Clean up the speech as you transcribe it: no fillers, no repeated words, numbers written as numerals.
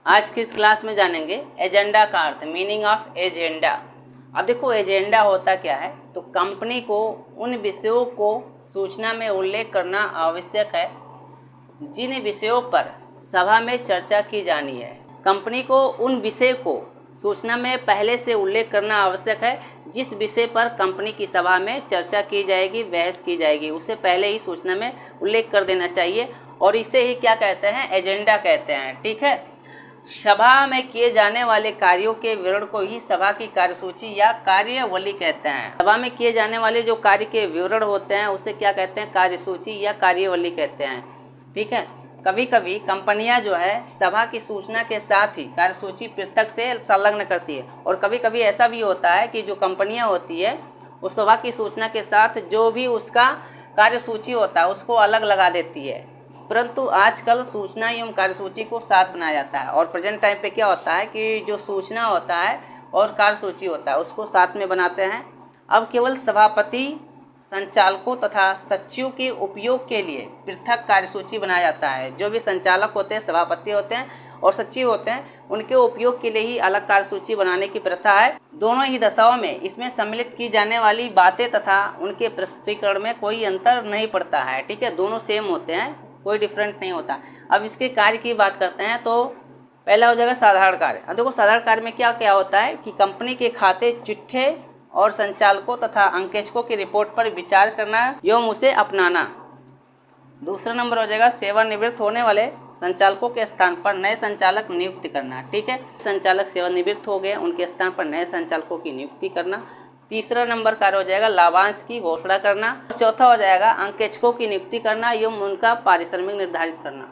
आज की इस क्लास में जानेंगे एजेंडा का अर्थ, मीनिंग ऑफ एजेंडा। अब देखो एजेंडा होता क्या है, तो कंपनी को उन विषयों को सूचना में उल्लेख करना आवश्यक है जिन विषयों पर सभा में चर्चा की जानी है। कंपनी को उन विषय को सूचना में पहले से उल्लेख करना आवश्यक है जिस विषय पर कंपनी की सभा में चर्चा की जाएगी, बहस की जाएगी, उसे पहले ही सूचना में उल्लेख कर देना चाहिए और इसे ही क्या कहते हैं, एजेंडा कहते हैं। ठीक है, सभा में किए जाने वाले कार्यों के विवरण को ही सभा की कार्यसूची या कार्यवली कहते हैं। सभा में किए जाने वाले जो कार्य के विवरण होते हैं उसे क्या कहते हैं, कार्यसूची या कार्यवली कहते हैं। ठीक है, कभी कभी कंपनियां जो है सभा की सूचना के साथ ही कार्यसूची पृथक से संलग्न करती है और कभी कभी ऐसा भी होता है कि जो कंपनियां होती है उस सभा की सूचना के साथ जो भी उसका कार्यसूची होता है उसको अलग लगा देती है। परंतु आजकल सूचना एवं कार्यसूची को साथ बनाया जाता है और प्रेजेंट टाइम पे क्या होता है कि जो सूचना होता है और कार्यसूची होता है उसको साथ में बनाते हैं। अब केवल सभापति, संचालकों तथा सचिव के उपयोग के लिए पृथक कार्यसूची बनाया जाता है। जो भी संचालक होते हैं, सभापति होते हैं और सचिव होते हैं, उनके उपयोग के लिए ही अलग कार्यसूची बनाने की प्रथा है। दोनों ही दशाओं में इसमें सम्मिलित की जाने वाली बातें तथा उनके प्रस्तुतिकरण में कोई अंतर नहीं पड़ता है। ठीक है, दोनों सेम होते हैं, कोई डिफरेंट नहीं होता। अब इसके कार्य की बात करते हैं तो पहला हो जाएगा साधारण कार्य। अब देखो साधारण कार्य में क्या क्या होता है कि कंपनी के खाते, चिट्ठे और संचालकों तथा अंकेक्षकों की रिपोर्ट पर विचार करना एवं उसे अपनाना। दूसरा नंबर हो जाएगा सेवानिवृत्त होने वाले संचालकों के स्थान पर नए संचालक नियुक्त करना। ठीक है, संचालक सेवानिवृत्त हो गए, उनके स्थान पर नए संचालकों की नियुक्ति करना। तीसरा नंबर कार्य हो जाएगा लाभांश की घोषणा करना। चौथा हो जाएगा अंकेक्षकों की नियुक्ति करना एवं उनका पारिश्रमिक निर्धारित करना।